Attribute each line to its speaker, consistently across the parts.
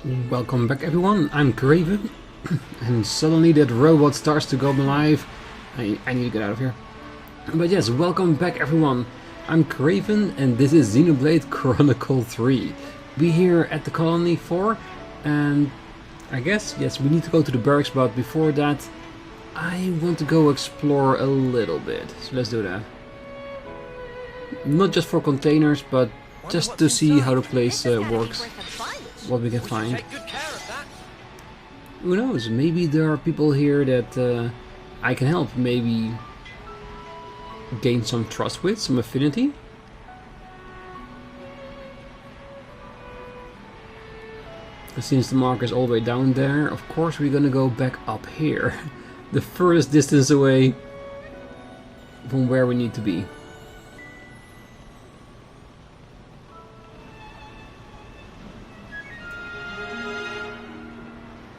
Speaker 1: Welcome back everyone, I'm Craven, and suddenly that robot starts to come alive. I need to get out of here. But yes, welcome back everyone, I'm Craven and this is Xenoblade Chronicles 3. We're here at the Colony 4 and I guess, yes, we need to go to the barracks, but before that I want to go explore a little bit, so let's do that. Not just for containers, but just to see how the place works. What we can find. Who knows, maybe there are people here that I can help, maybe gain some trust with, some affinity. Since the marker is all the way down there, of course we're gonna go back up here. The furthest distance away from where we need to be.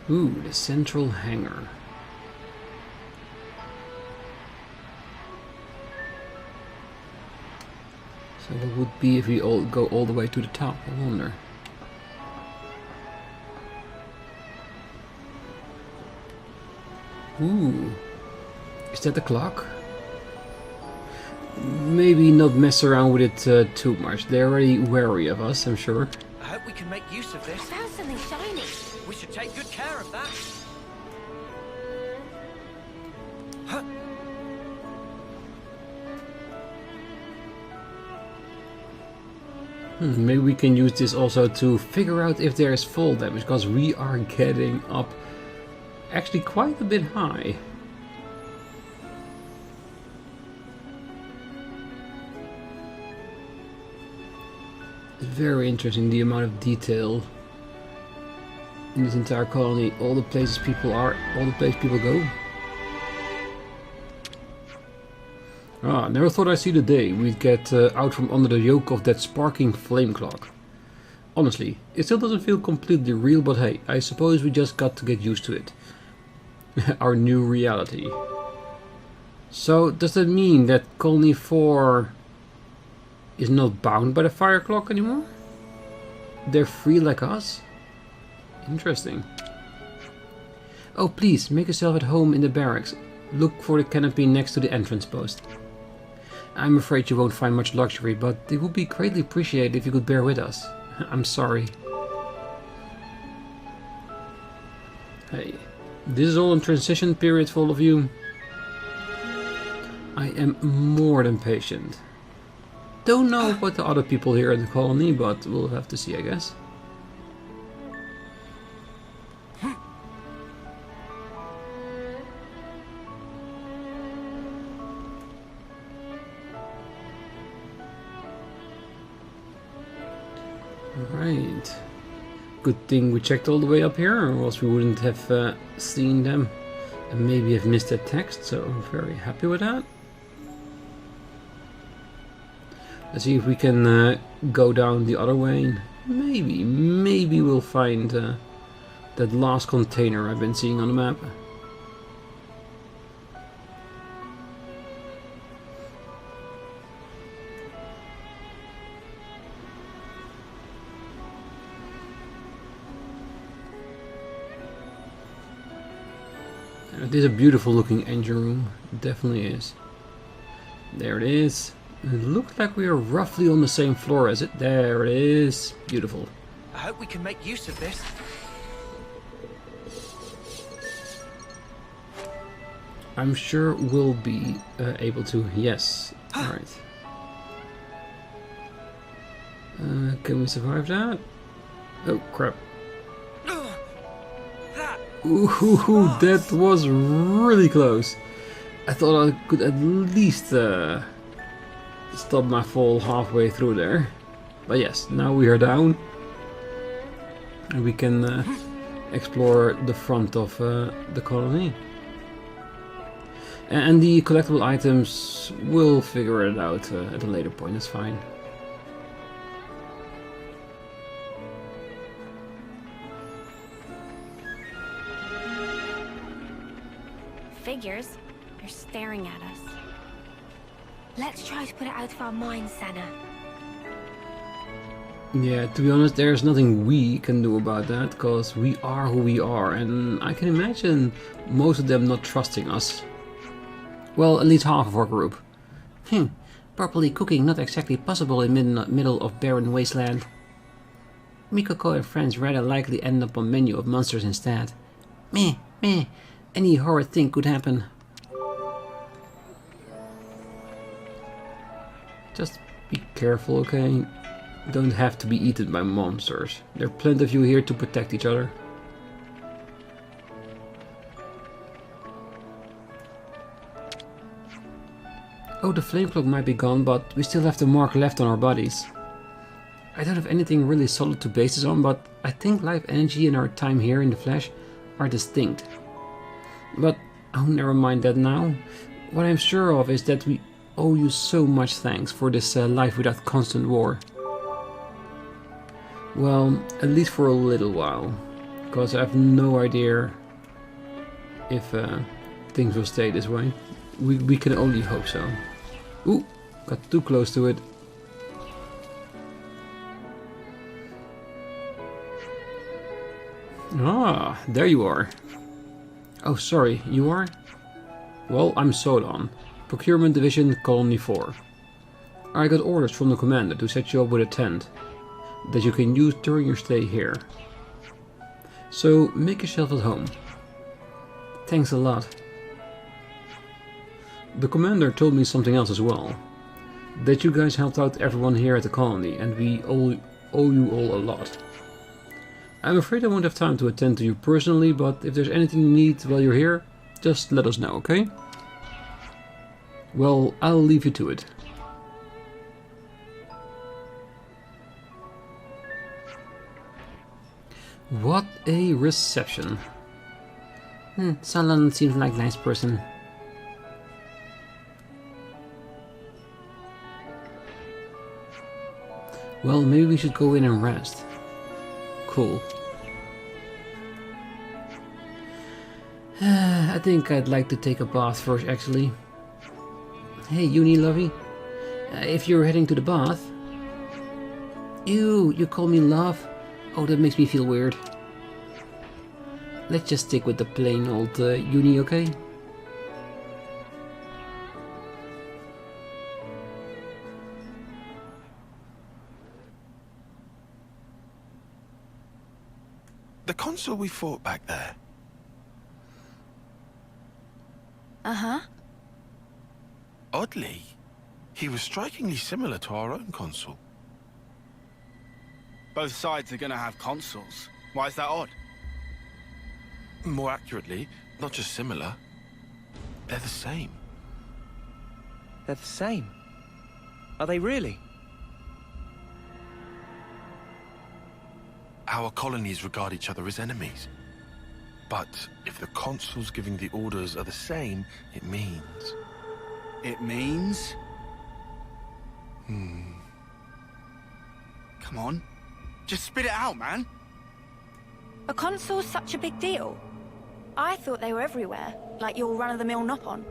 Speaker 1: Ooh, the central hangar. So what would be if we all go all the way to the top, I wonder. Ooh, is that the clock? Maybe not mess around with it too much. They're already wary of us, I'm sure.
Speaker 2: I hope we can make use of this.
Speaker 3: I found something shiny.
Speaker 2: We should take good care of that. Huh.
Speaker 1: Maybe we can use this also to figure out if there is fall damage, because we are getting up actually quite a bit high. It's very interesting, the amount of detail in this entire colony, all the places people are, all the places people go. Ah, never thought I'd see the day we'd get out from under the yoke of that sparking flame clock. Honestly, it still doesn't feel completely real, but hey, I suppose we just got to get used to it. Our new reality. So, does that mean that Colony 4 is not bound by the fire clock anymore? They're free like us? Interesting. Oh, please, make yourself at home in the barracks. Look for the canopy next to the entrance post. I'm afraid you won't find much luxury, but it would be greatly appreciated if you could bear with us. I'm sorry. Hey, this is all in transition period for all of you. I am more than patient. Don't know about the other people here in the colony, but we'll have to see, I guess. Alright. Good thing we checked all the way up here, or else we wouldn't have seen them and maybe have missed that text, so I'm very happy with that. Let's see if we can go down the other way. Maybe we'll find that last container I've been seeing on the map. It is a beautiful looking engine room, it definitely is. There it is. It looks like we are roughly on the same floor as it. There it is. Beautiful.
Speaker 2: I hope we can make use of this.
Speaker 1: I'm sure we'll be able to. Yes. Alright. Can we survive that? Oh, crap. Ooh, that was really close. I thought I could at least stop my fall halfway through there. But yes, now we are down. And we can explore the front of the colony. And the collectible items, we'll figure it out at a later point, that's fine.
Speaker 3: Figures, they're staring at us. Let's try to put it out of our minds, Sena.
Speaker 1: Yeah, to be honest, there's nothing we can do about that, because we are who we are, and I can imagine most of them not trusting us. Well, at least half of our group. Properly cooking not exactly possible in middle of barren wasteland. Mikoko and friends rather likely end up on menu of monsters instead. Meh, any horrid thing could happen. Just be careful, okay? Don't have to be eaten by monsters. There are plenty of you here to protect each other. Oh, the flame cloak might be gone, but we still have the mark left on our bodies. I don't have anything really solid to base this on, but I think life energy and our time here in the flesh are distinct. But oh, never mind that now. What I'm sure of is that we owe you so much thanks for this life without constant war. Well, at least for a little while, because I have no idea if things will stay this way. We can only hope so. Ooh, got too close to it. Ah, there you are. Oh, sorry, you are? Well, I'm Sodan, Procurement Division, Colony 4. I got orders from the commander to set you up with a tent that you can use during your stay here. So, make yourself at home. Thanks a lot. The commander told me something else as well. That you guys helped out everyone here at the colony, and we all owe you all a lot. I'm afraid I won't have time to attend to you personally, but if there's anything you need while you're here, just let us know, okay? Well, I'll leave you to it. What a reception. Solon seems like a nice person. Well, maybe we should go in and rest. Cool. I think I'd like to take a bath first, actually. Hey, Eunie, lovey. If you're heading to the bath... Ew, you call me love? Oh, that makes me feel weird. Let's just stick with the plain old Eunie, okay?
Speaker 4: The consul we fought back there.
Speaker 3: Uh-huh.
Speaker 4: Oddly, he was strikingly similar to our own consul.
Speaker 5: Both sides are gonna have consuls. Why is that odd?
Speaker 4: More accurately, not just similar, they're the same.
Speaker 2: They're the same. Are they really?
Speaker 4: Our colonies regard each other as enemies. But if the consuls giving the orders are the same, it means...
Speaker 5: It means? Come on. Just spit it out, man.
Speaker 3: Are consoles such a big deal? I thought they were everywhere, like your run-of-the-mill Nopon.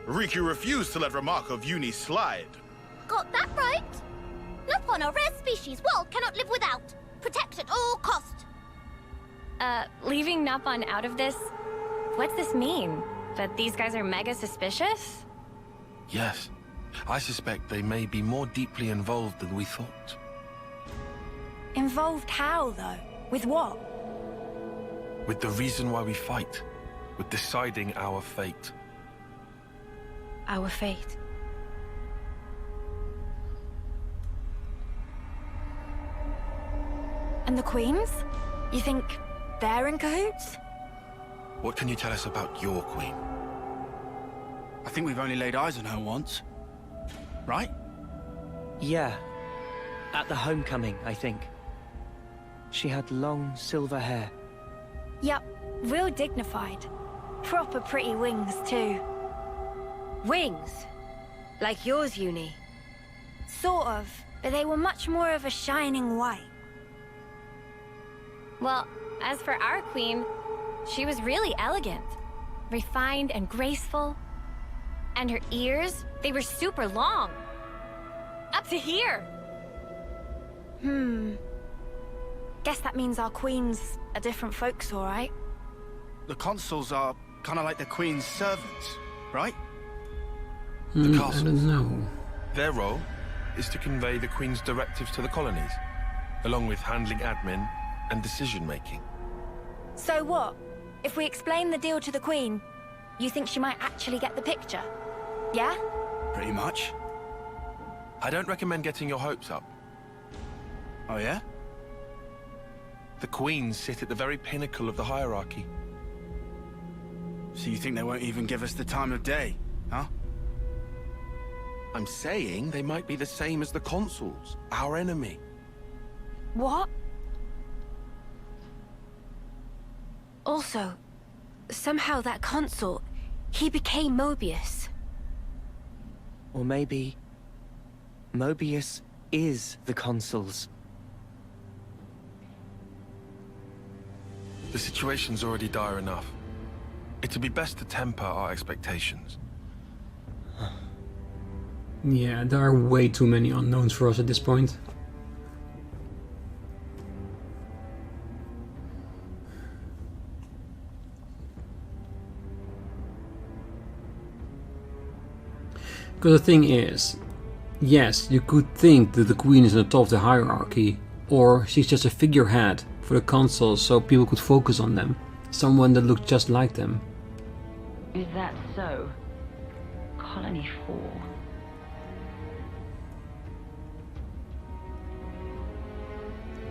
Speaker 6: Riku refused to let remark of Eunie slide.
Speaker 7: Got that right? Nopon are rare species world cannot live without. Protect at all cost.
Speaker 3: Leaving Nopon out of this? What's this mean? That these guys are mega suspicious?
Speaker 4: Yes, I suspect they may be more deeply involved than we thought.
Speaker 3: Involved how, though? With what?
Speaker 4: With the reason why we fight. With deciding our fate.
Speaker 3: Our fate. And the queens? You think they're in cahoots?
Speaker 4: What can you tell us about your queen?
Speaker 5: I think we've only laid eyes on her once. Right?
Speaker 2: Yeah. At the homecoming, I think. She had long silver hair.
Speaker 3: Yup, real dignified. Proper pretty wings, too.
Speaker 8: Wings? Like yours, Eunie?
Speaker 3: Sort of, but they were much more of a shining white. Well, as for our queen, she was really elegant. Refined and graceful. And her ears, they were super long. Up to here.
Speaker 8: Guess that means our queen's a different folks, all right?
Speaker 5: The consuls are kind of like the queen's servants, right?
Speaker 4: The
Speaker 1: I
Speaker 4: castles.
Speaker 1: don't know.
Speaker 4: Their role is to convey the Queen's directives to the colonies, along with handling admin and decision-making.
Speaker 8: So what? If we explain the deal to the queen, you think she might actually get the picture? Yeah?
Speaker 5: Pretty much.
Speaker 4: I don't recommend getting your hopes up.
Speaker 5: Oh yeah?
Speaker 4: The Queens sit at the very pinnacle of the hierarchy.
Speaker 5: So you think they won't even give us the time of day, huh?
Speaker 4: I'm saying they might be the same as the consuls, our enemy.
Speaker 8: What? Also, somehow that consul, he became Mobius.
Speaker 2: Or maybe Mobius is the consuls.
Speaker 4: The situation's already dire enough. It'd be best to temper our expectations.
Speaker 1: Yeah, there are way too many unknowns for us at this point. Because the thing is, yes, you could think that the queen is on the top of the hierarchy, or she's just a figurehead for the consuls so people could focus on them. Someone that looks just like them.
Speaker 9: Is that so? Colony 4.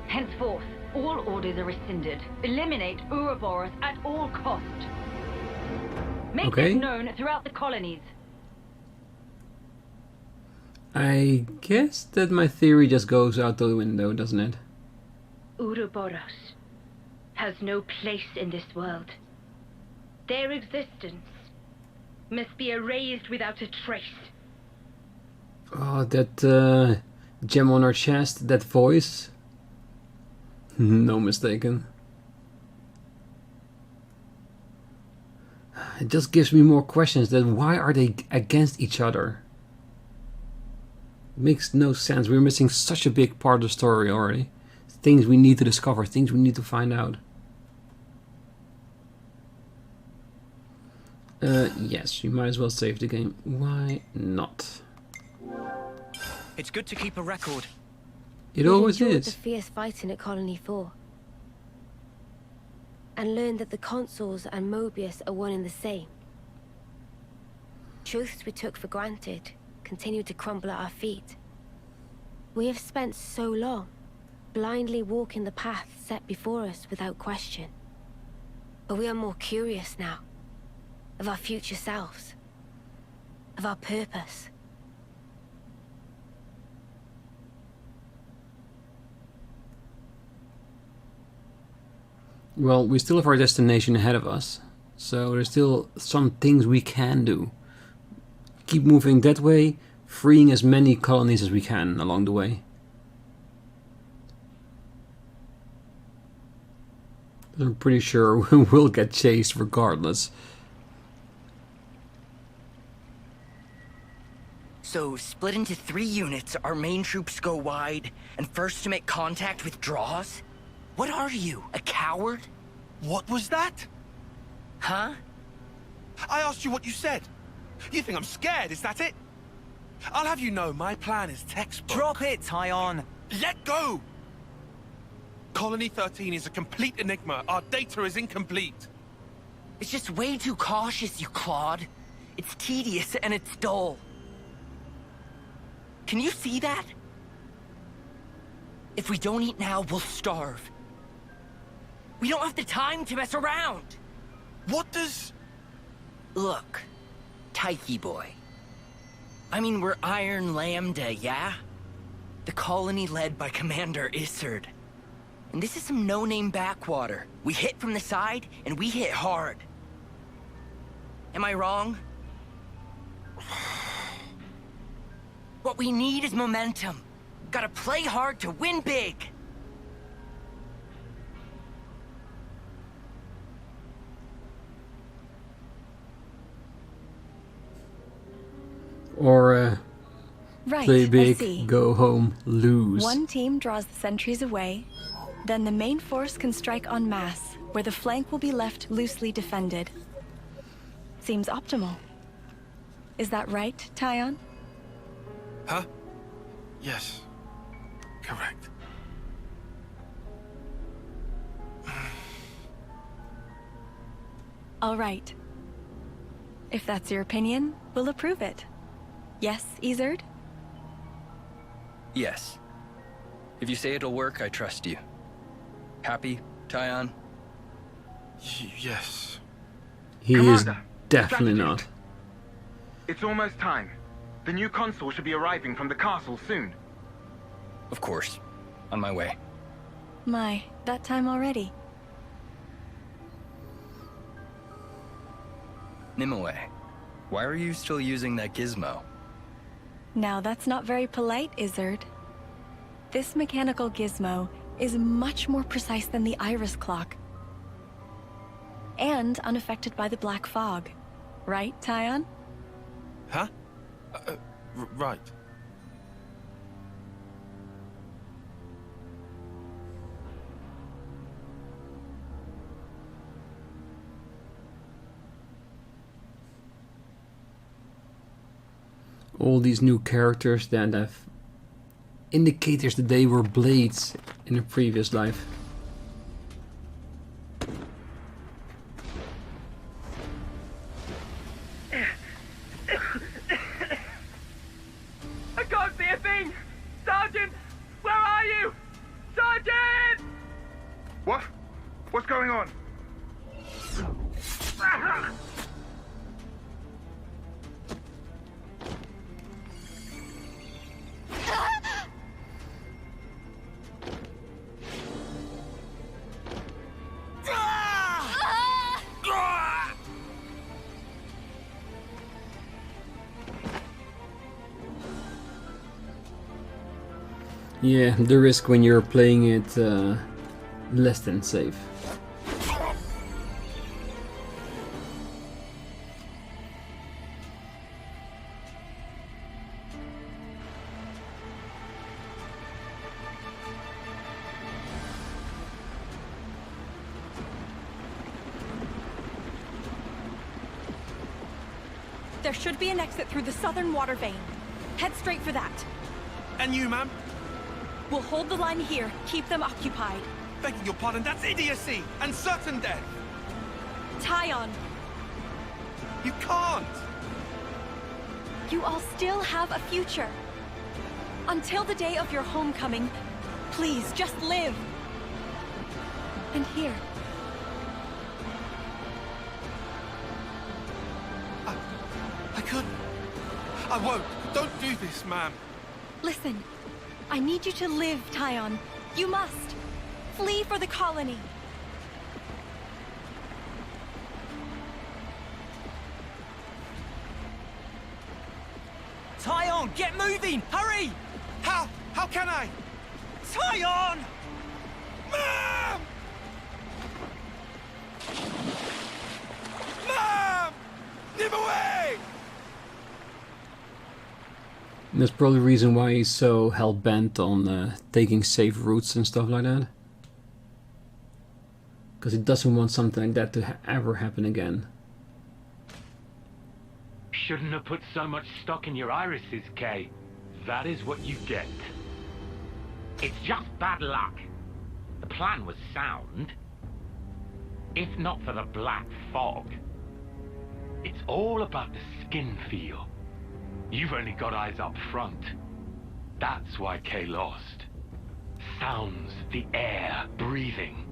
Speaker 9: Henceforth, all orders are rescinded. Eliminate Ouroboros at all cost. Make
Speaker 1: Okay.
Speaker 9: this known throughout the colonies.
Speaker 1: I guess that my theory just goes out the window, doesn't it?
Speaker 9: Ouroboros has no place in this world. Their existence must be erased without a trace.
Speaker 1: Oh, that gem on her chest, that voice. No mistaken. It just gives me more questions that why are they against each other? It makes no sense. We're missing such a big part of the story already. Things we need to discover, things we need to find out. Yes, you might as well save the game. Why not?
Speaker 2: It's good to keep a record.
Speaker 1: It always
Speaker 8: endured the
Speaker 1: is.
Speaker 8: fierce fighting at Colony 4. And learned that the consuls and Mobius are one and the same. Truths we took for granted continue to crumble at our feet. We have spent so long blindly walking the path set before us without question. But we are more curious now of our future selves, of our purpose.
Speaker 1: Well, we still have our destination ahead of us, so there's still some things we can do. Keep moving that way, freeing as many colonies as we can along the way. I'm pretty sure we'll get chased regardless.
Speaker 10: So, split into 3 units, our main troops go wide, and first to make contact withdraws? What are you, a coward?
Speaker 4: What was that?
Speaker 10: Huh?
Speaker 4: I asked you what you said. You think I'm scared, is that it? I'll have you know my plan is textbook.
Speaker 2: Drop it, Taion.
Speaker 4: Let go! Colony 13 is a complete enigma. Our data is incomplete.
Speaker 10: It's just way too cautious, you clod. It's tedious and it's dull. Can you see that? If we don't eat now, we'll starve. We don't have the time to mess around.
Speaker 4: What does...
Speaker 10: Look, Taiki boy. I mean, we're Iron Lambda, yeah? The colony led by Commander Isard. And this is some no-name backwater. We hit from the side, and we hit hard. Am I wrong? What we need is momentum. Gotta play hard to win big.
Speaker 1: Or
Speaker 3: Right,
Speaker 1: Play
Speaker 3: I
Speaker 1: big,
Speaker 3: see.
Speaker 1: go home, lose.
Speaker 3: One team draws the sentries away, then the main force can strike en masse, where the flank will be left loosely defended. Seems optimal. Is that right, Taion?
Speaker 4: Huh? Yes. Correct.
Speaker 3: All right. If that's your opinion, we'll approve it. Yes, Izard?
Speaker 10: Yes. If you say it'll work, I trust you. Happy, Taion?
Speaker 4: Yes.
Speaker 1: He is definitely not.
Speaker 11: It's almost time. The new consul should be arriving from the castle soon.
Speaker 10: Of course. On my way.
Speaker 3: My, that time already.
Speaker 10: Nimue, why are you still using that gizmo?
Speaker 3: Now that's not very polite, Izard. This mechanical gizmo is much more precise than the iris clock. And unaffected by the black fog. Right, Taion?
Speaker 4: Huh? Right.
Speaker 1: All these new characters that have indicators that they were blades in a previous life.
Speaker 11: I can't see a thing! Sergeant! Where are you? Sergeant! What? What's going on?
Speaker 1: Yeah, the risk when you're playing it less than safe.
Speaker 3: There should be an exit through the southern water vein. Head straight for that.
Speaker 6: And you, ma'am?
Speaker 3: We'll hold the line here, keep them occupied.
Speaker 6: Begging your pardon, that's idiocy and certain death.
Speaker 3: Taion,
Speaker 6: You can't.
Speaker 3: you all still have a future. Until the day of your homecoming, please, just live. And here.
Speaker 6: I couldn't. I won't. Don't do this, ma'am.
Speaker 3: Listen, I need you to live, Taion. You must. Flee for the colony.
Speaker 10: Taion, get moving! Hurry!
Speaker 6: How? How can I?
Speaker 10: Taion!
Speaker 6: Ma'am! Ma'am! Nimue!
Speaker 1: That's probably the reason why he's so hell-bent on taking safe routes and stuff like that. Because he doesn't want something like that to ever happen again.
Speaker 12: Shouldn't have put so much stock in your irises, Kay. That is what you get. It's just bad luck. The plan was sound. If not for the black fog. It's all about the skin feel. You've only got eyes up front. That's why Kay lost. Sounds, the air, breathing.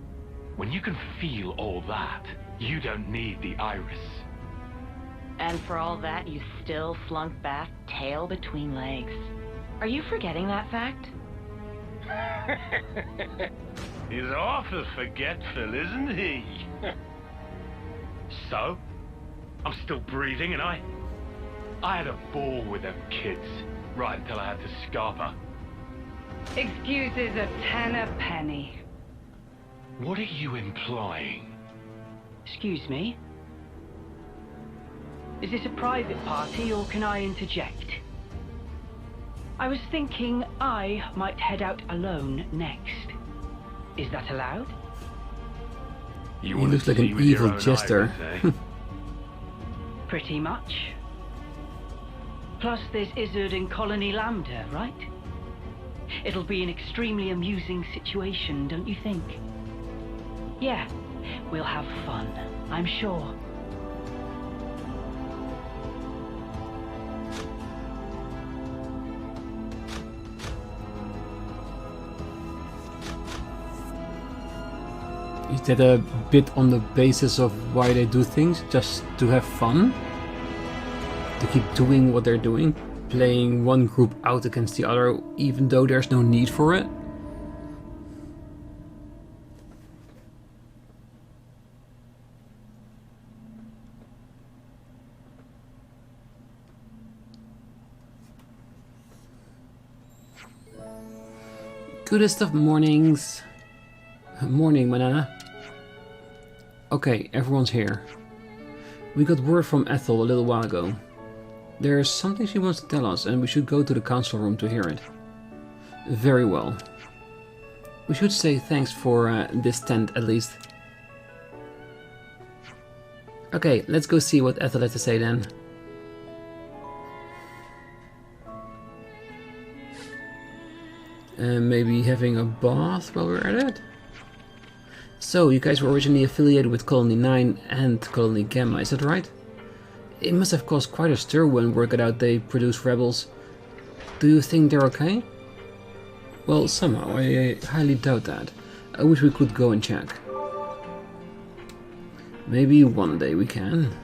Speaker 12: When you can feel all that, you don't need the iris.
Speaker 9: And for all that, you still flunk back, tail between legs. Are you forgetting that fact?
Speaker 12: He's awful forgetful, isn't he? So, I'm still breathing, and I had a ball with them kids, right until I had to scarper.
Speaker 9: Excuses a penny.
Speaker 12: What are you implying?
Speaker 9: Excuse me? Is this a private party, or can I interject? I was thinking I might head out alone next. Is that allowed?
Speaker 1: He looks like an evil jester.
Speaker 9: Pretty much. Plus there's Izzard and Colony Lambda, right? It'll be an extremely amusing situation, don't you think? Yeah, we'll have fun, I'm sure.
Speaker 1: Is that a bit on the basis of why they do things? Just to have fun? To keep doing what they're doing? Playing one group out against the other, even though there's no need for it? Goodest of mornings. Morning, Manana. Okay, everyone's here. We got word from Ethel a little while ago. There's something she wants to tell us, and we should go to the council room to hear it. Very well. We should say thanks for this tent, at least. Okay, let's go see what Ethel had to say then. And maybe having a bath while we're at it? So, you guys were originally affiliated with Colony 9 and Colony Gamma, is that right? It must have caused quite a stir when word got out they produced rebels. Do you think they're okay? Well, somehow, I highly doubt that. I wish we could go and check. Maybe one day we can.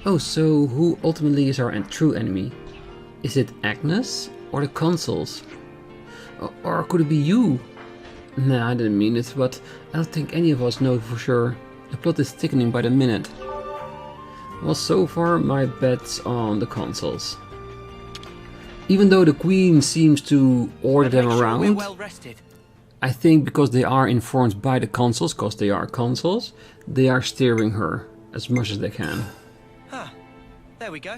Speaker 1: Oh, so who ultimately is our true enemy? Is it Agnus or the consuls? Or could it be you? Nah, I didn't mean it, but I don't think any of us know for sure. The plot is thickening by the minute. Well, so far my bet's on the consuls. Even though the queen seems to order them around,
Speaker 10: we're well rested.
Speaker 1: I think because they are informed by the consuls, because they are consuls, they are steering her as much as they can.
Speaker 2: Huh. There we go.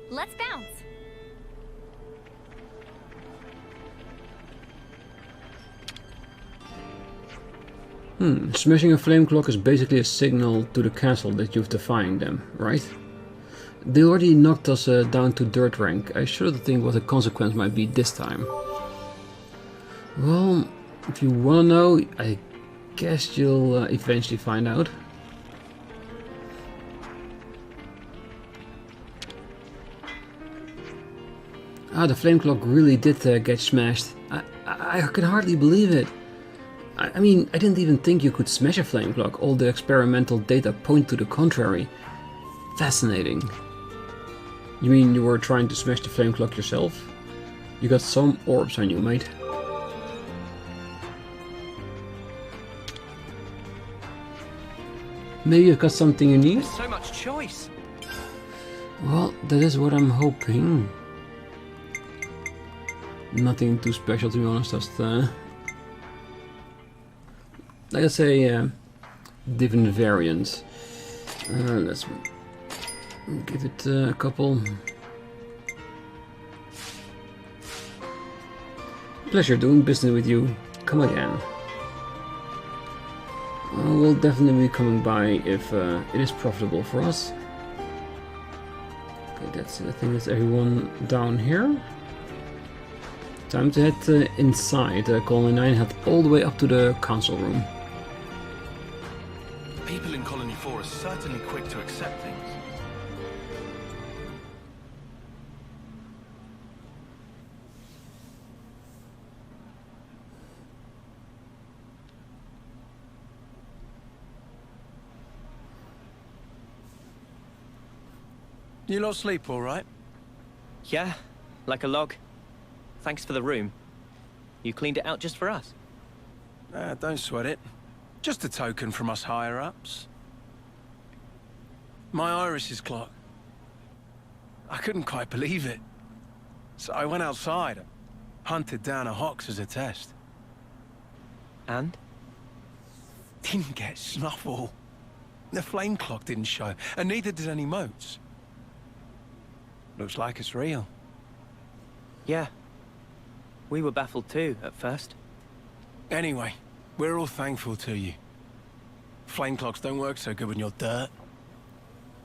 Speaker 7: Let's bounce.
Speaker 1: Smashing a flame clock is basically a signal to the castle that you've defied them, right? They already knocked us down to dirt rank. I shudder to think what the consequence might be this time. Well, if you wanna know, I guess you'll eventually find out. Ah, the flame clock really did get smashed. I can hardly believe it. I mean, I didn't even think you could smash a flame clock. All the experimental data point to the contrary. Fascinating. You mean you were trying to smash the flame clock yourself? You got some orbs on you, mate. Maybe you've got something you need?
Speaker 2: There's so much choice.
Speaker 1: Well, that is what I'm hoping. Nothing too special, to be honest, just like I say, different variants. Let's give it a couple. Pleasure doing business with you. Come again. We'll definitely be coming by if it is profitable for us. Okay, that's I think that's everyone down here. Time to head inside. Colony 9 head all the way up to the council room.
Speaker 4: People in Colony 4 are certainly quick to accept things.
Speaker 6: You lot sleep all right?
Speaker 2: Yeah, like a log. Thanks for the room. You cleaned it out just for us.
Speaker 6: Don't sweat it. Just a token from us higher-ups. My iris's clock. I couldn't quite believe it. So I went outside, hunted down a Hox as a test.
Speaker 2: And?
Speaker 6: Didn't get snuffle. The flame clock didn't show, and neither did any motes. Looks like it's real.
Speaker 2: Yeah. We were baffled too, at first.
Speaker 6: Anyway, we're all thankful to you. Flame clocks don't work so good when you're dirt.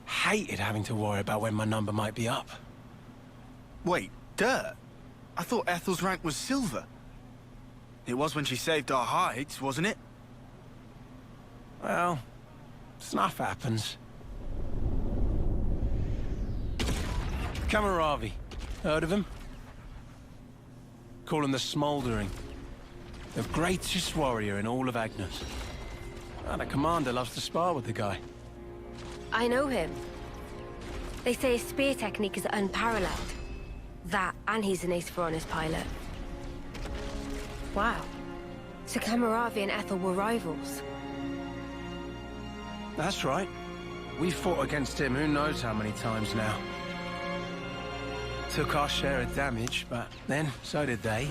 Speaker 6: Hated having to worry about when my number might be up.
Speaker 5: Wait, dirt? I thought Ethel's rank was silver. It was when she saved our hides, wasn't it?
Speaker 6: Well, stuff happens. Kamaravi. Heard of him? Call him the Smouldering. The greatest warrior in all of Agnus. And the commander loves to spar with the guy.
Speaker 8: I know him. They say his spear technique is unparalleled. That, and he's an ace for honest pilot. Wow. So Kamaravi and Ethel were rivals.
Speaker 6: That's right. We fought against him who knows how many times now. Took our share of damage, but then so did they.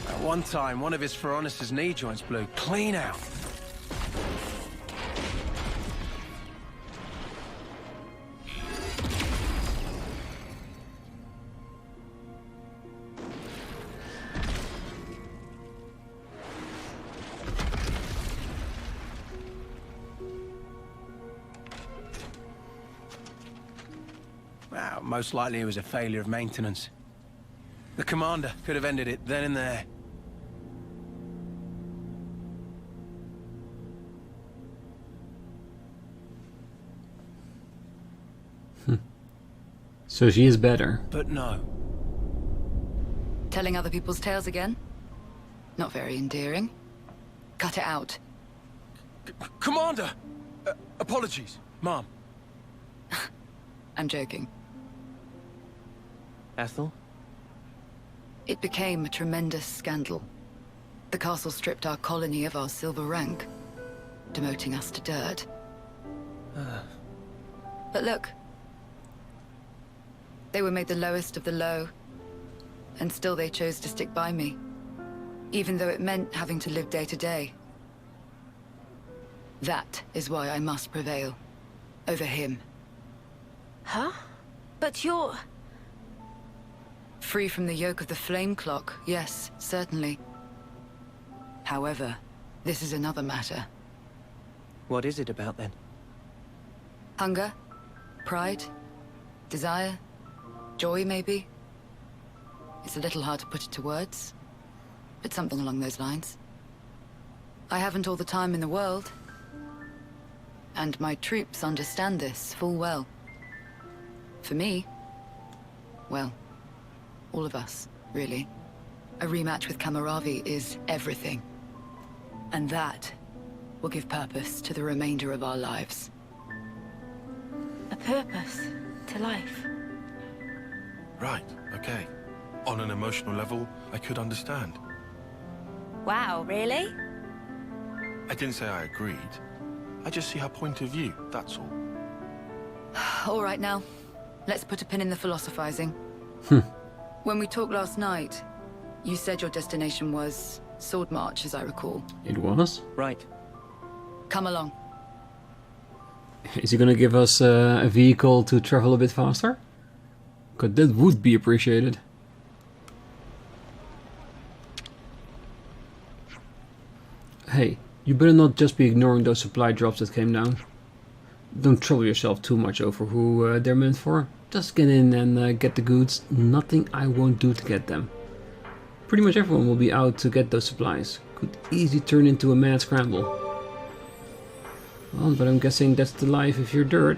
Speaker 6: At one time, one of his Phoronis' knee joints blew clean out. Well, most likely it was a failure of maintenance. The commander could have ended it then and there.
Speaker 1: So she is better.
Speaker 6: But no.
Speaker 13: Telling other people's tales again? Not very endearing. Cut it out.
Speaker 6: Commander! Apologies, Mom.
Speaker 13: I'm joking.
Speaker 2: Ethel?
Speaker 13: It became a tremendous scandal. The castle stripped our colony of our silver rank, demoting us to dirt. But look. They were made the lowest of the low, and still they chose to stick by me, even though it meant having to live day to day. That is why I must prevail over him.
Speaker 8: Huh? But you're...
Speaker 13: Free from the yoke of the flame clock, yes, certainly. However, this is another matter.
Speaker 2: What is it about then?
Speaker 13: Hunger? Pride? Desire? Joy, maybe? It's a little hard to put it to words, but something along those lines. I haven't all the time in the world, and my troops understand this full well. For me, well, all of us, really. A rematch with Kamaravi is everything. And that will give purpose to the remainder of our lives.
Speaker 8: A purpose to life.
Speaker 4: Right, okay. On an emotional level, I could understand.
Speaker 3: Wow, really?
Speaker 4: I didn't say I agreed. I just see her point of view, that's all.
Speaker 13: All right now, let's put a pin in the philosophizing. When we talked last night, you said your destination was Swordmarch, as I recall.
Speaker 1: It was?
Speaker 2: Right.
Speaker 13: Come along.
Speaker 1: Is he gonna give us a vehicle to travel a bit faster? Because that would be appreciated. Hey, you better not just be ignoring those supply drops that came down. Don't trouble yourself too much over who they're meant for. Just get in and get the goods. Nothing I won't do to get them. Pretty much everyone will be out to get those supplies. Could easily turn into a mad scramble. Well, but I'm guessing that's the life if you're dirt.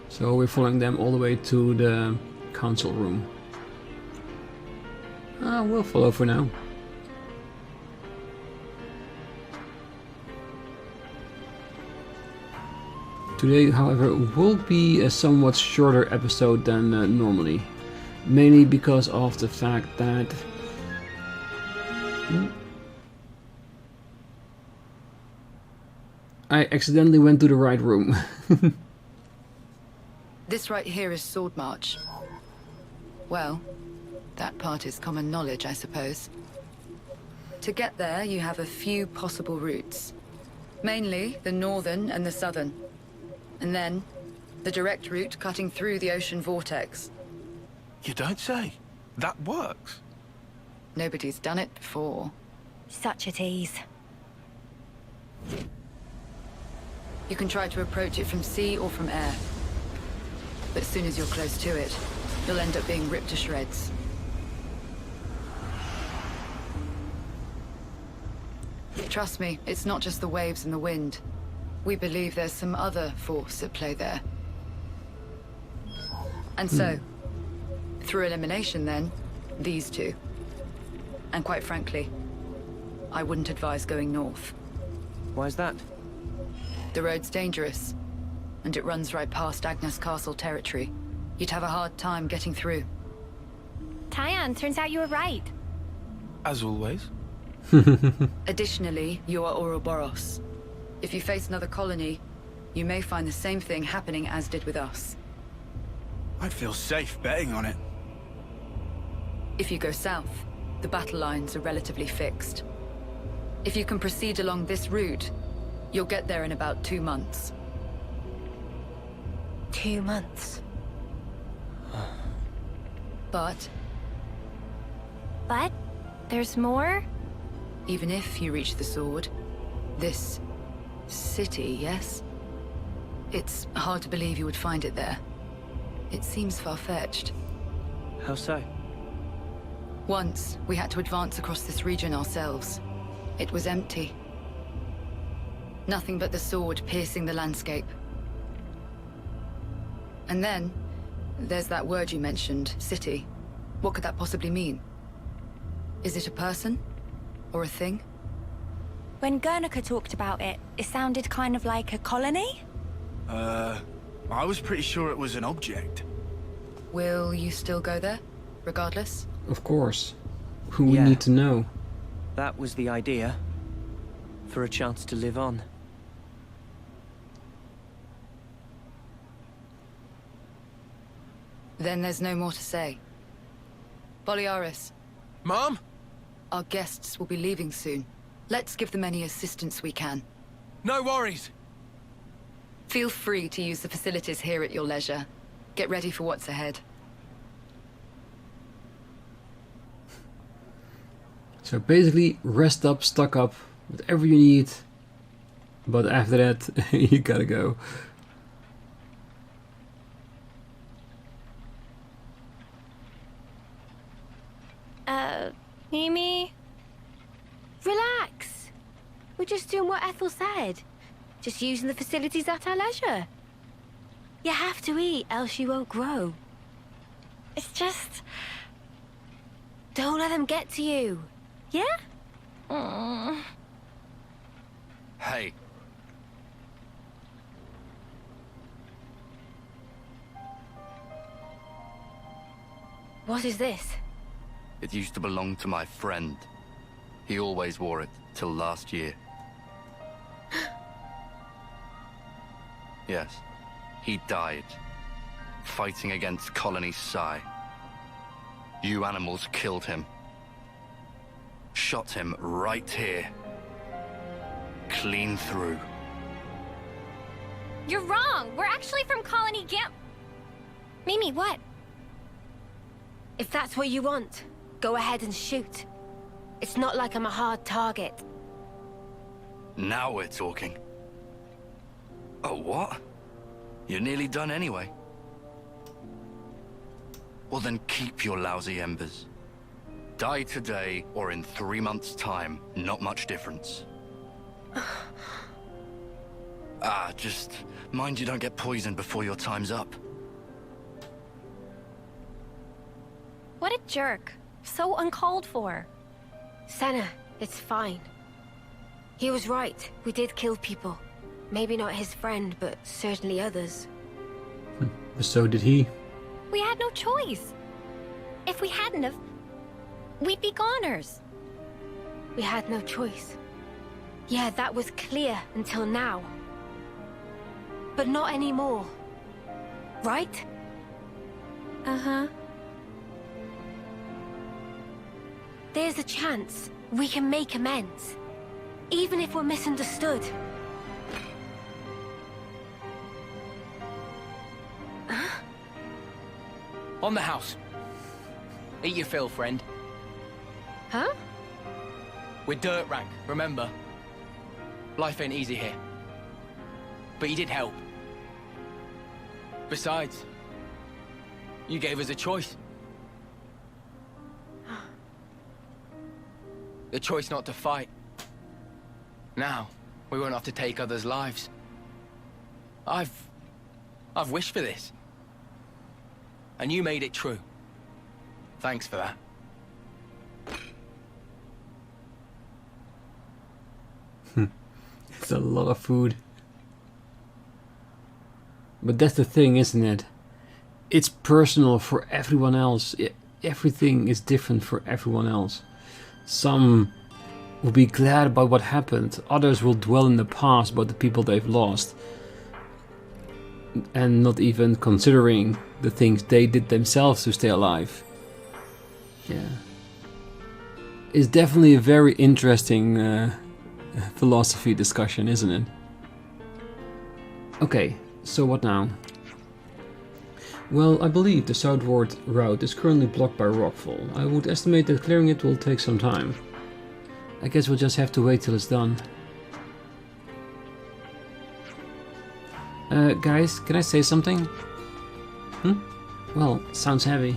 Speaker 1: So we're following them all the way to the council room. We'll follow for now. Today, however, will be a somewhat shorter episode than normally. Mainly because of the fact that... I accidentally went to the right room.
Speaker 13: This right here is Swordmarch. Well, That part is common knowledge, I suppose. To get there, you have a few possible routes. Mainly the northern and the southern. And then, the direct route cutting through the ocean vortex.
Speaker 4: You don't say. That works.
Speaker 13: Nobody's done it before.
Speaker 3: Such a tease.
Speaker 13: You can try to approach it from sea or from air. But as soon as you're close to it, you'll end up being ripped to shreds. Trust me, it's not just the waves and the wind. We believe there's some other force at play there. And so, through elimination then, these two. And quite frankly, I wouldn't advise going north.
Speaker 2: Why's that?
Speaker 13: The road's dangerous, and it runs right past Agnus Castle territory. You'd have a hard time getting through.
Speaker 3: Taion, turns out you were right.
Speaker 4: As always.
Speaker 13: Additionally, you are Ouroboros. If you face another colony, you may find the same thing happening as did with us.
Speaker 5: I'd feel safe betting on it.
Speaker 13: If you go south, the battle lines are relatively fixed. If you can proceed along this route, you'll get there in about 2 months.
Speaker 3: 2 months.
Speaker 13: But
Speaker 3: there's more?
Speaker 13: even if you reach the sword, this city, yes? It's hard to believe you would find it there. It seems far-fetched.
Speaker 2: How so?
Speaker 13: Once, we had to advance across this region ourselves. It was empty. Nothing but the sword piercing the landscape. And then, there's that word you mentioned, city. What could that possibly mean? Is it a person? Or a thing?
Speaker 3: When Guernica talked about it, it sounded kind of like a colony?
Speaker 5: I was pretty sure it was an object.
Speaker 13: Will you still go there, regardless?
Speaker 1: Of course. We need to know.
Speaker 2: That was the idea. For a chance to live on.
Speaker 13: Then there's no more to say. Boliaris.
Speaker 6: Mom?
Speaker 13: Our guests will be leaving soon. Let's give them any assistance we can.
Speaker 6: No worries.
Speaker 13: Feel free to use the facilities here at your leisure. Get ready for what's ahead.
Speaker 1: So basically, rest up, stock up, whatever you need. But after that, you gotta go.
Speaker 8: Mimi? Relax. We're just doing what Ethel said. Just using the facilities at our leisure. You have to eat, else you won't grow. It's just... Don't let them get to you. Yeah?
Speaker 4: Hey.
Speaker 8: What is this?
Speaker 14: It used to belong to my friend. He always wore it till last year. Yes, he died, fighting against Colonies Psi. You animals killed him. Shot him right here. Clean through.
Speaker 7: You're wrong! We're actually from Colony Gam...
Speaker 8: Mimi, what? If that's what you want, go ahead and shoot. It's not like I'm a hard target.
Speaker 14: Now we're talking. Oh, what? You're nearly done anyway. Well then keep your lousy embers. Die today or in 3 months' time, not much difference. Just mind you don't get poisoned before your time's up.
Speaker 3: What a jerk. So uncalled for.
Speaker 8: Sena, it's fine. He was right. We did kill people. Maybe not his friend, but certainly others.
Speaker 1: So did he.
Speaker 3: We had no choice. If we hadn't have, we'd be goners.
Speaker 8: We had no choice. Yeah, that was clear until now. But not anymore. Right?
Speaker 3: Uh-huh.
Speaker 8: There's a chance we can make amends, even if we're misunderstood.
Speaker 6: On the house. Eat your fill, friend.
Speaker 8: Huh?
Speaker 6: We're dirt rank, remember? Life ain't easy here. But you did help. Besides, you gave us a choice. The choice not to fight. Now, we won't have to take others' lives. I've wished for this. And you made it true. Thanks for that.
Speaker 1: It's a lot of food. But that's the thing, isn't it? It's personal for everyone else. Everything is different for everyone else. Some will be glad about what happened. Others will dwell in the past about the people they've lost. And not even considering the things they did themselves to stay alive. Yeah. It's definitely a very interesting philosophy discussion, isn't it? Okay, so what now? Well, I believe the southward route is currently blocked by rockfall. I would estimate that clearing it will take some time. I guess we'll just have to wait till it's done. Guys, can I say something? Well, sounds heavy.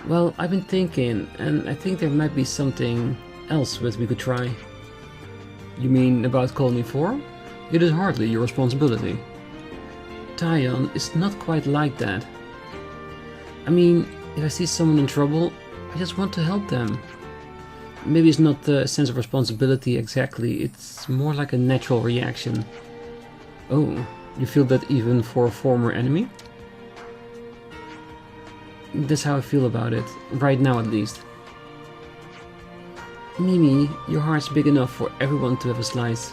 Speaker 1: Well, I've been thinking, and I think there might be something else that we could try. You mean about Colony 4? It is hardly your responsibility. Taion is not quite like that. I mean, if I see someone in trouble, I just want to help them. Maybe it's not the sense of responsibility exactly, it's more like a natural reaction. Oh, you feel that even for a former enemy? That's how I feel about it, right now at least. Mimi, your heart's big enough for everyone to have a slice.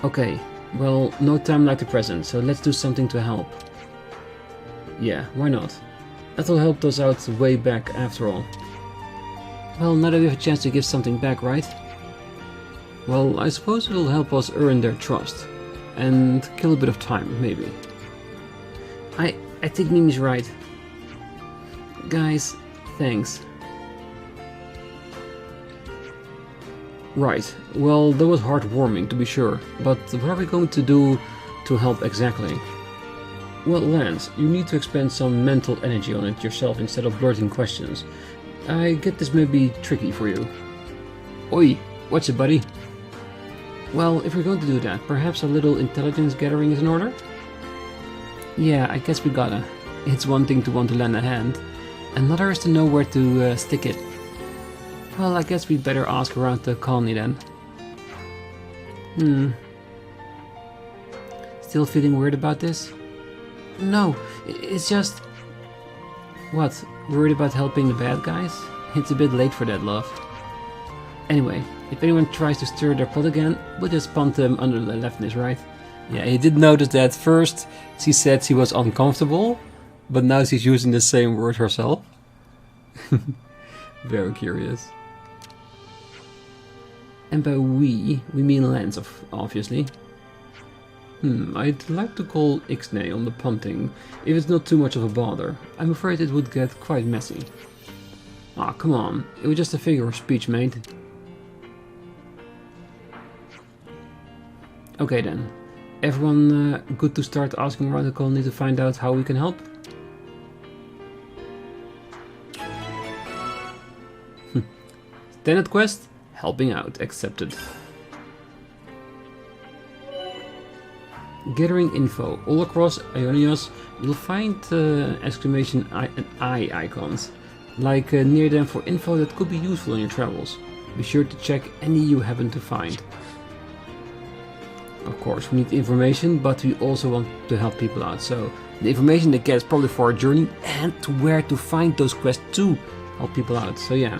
Speaker 1: Okay, well, no time like the present, so let's do something to help. Yeah, why not? Ethel helped us out way back after all. Well, now that we have a chance to give something back, right? Well, I suppose it'll help us earn their trust. And kill a bit of time, maybe. I think Mimi's right. Guys, thanks. Right, well, that was heartwarming to be sure, but what are we going to do to help exactly? Well, Lanz, you need to expend some mental energy on it yourself instead of blurting questions. I get this may be tricky for you. Oi, what's it, buddy? Well, if we're going to do that, perhaps a little intelligence gathering is in order? Yeah, I guess we gotta. It's one thing to want to lend a hand, another is to know where to stick it. Well, I guess we'd better ask around the colony then. Still feeling weird about this? No, it's just... What, worried about helping the bad guys? It's a bit late for that, love. Anyway, if anyone tries to stir their pot again, we'll just punt them under the leftness, right? Yeah, he did notice that first she said she was uncomfortable, but now she's using the same word herself. Very curious. And by we mean Lanz, obviously. I'd like to call Ixnay on the punting, if it's not too much of a bother. I'm afraid it would get quite messy. Ah, come on, it was just a figure of speech, mate. Okay then, everyone good to start asking around the colony to find out how we can help? Standard quest? Helping out, accepted. Gathering info. All across Aionios you'll find exclamation and I icons. Like near them for info that could be useful in your travels. Be sure to check any you happen to find. Of course, we need information, but we also want to help people out. So the information they get is probably for our journey and to where to find those quests to help people out. So yeah,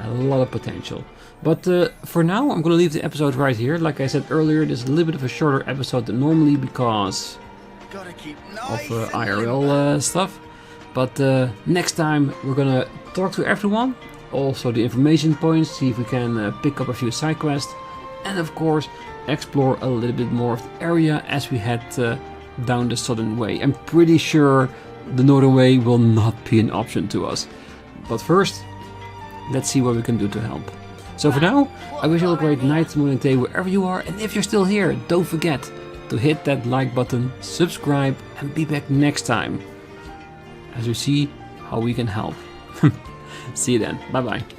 Speaker 1: a lot of potential. But for now, I'm going to leave the episode right here. Like I said earlier, this is a little bit of a shorter episode than normally because of IRL stuff. But next time, we're going to talk to everyone also the information points, see if we can pick up a few side quests, and of course explore a little bit more of the area as we head down the southern way. I'm pretty sure the northern way will not be an option to us. But first, let's see what we can do to help. So for now, I wish you all a great night, morning, day, wherever you are, and if you're still here, don't forget to hit that like button, subscribe, and be back next time as we see how we can help. See you then. Bye bye.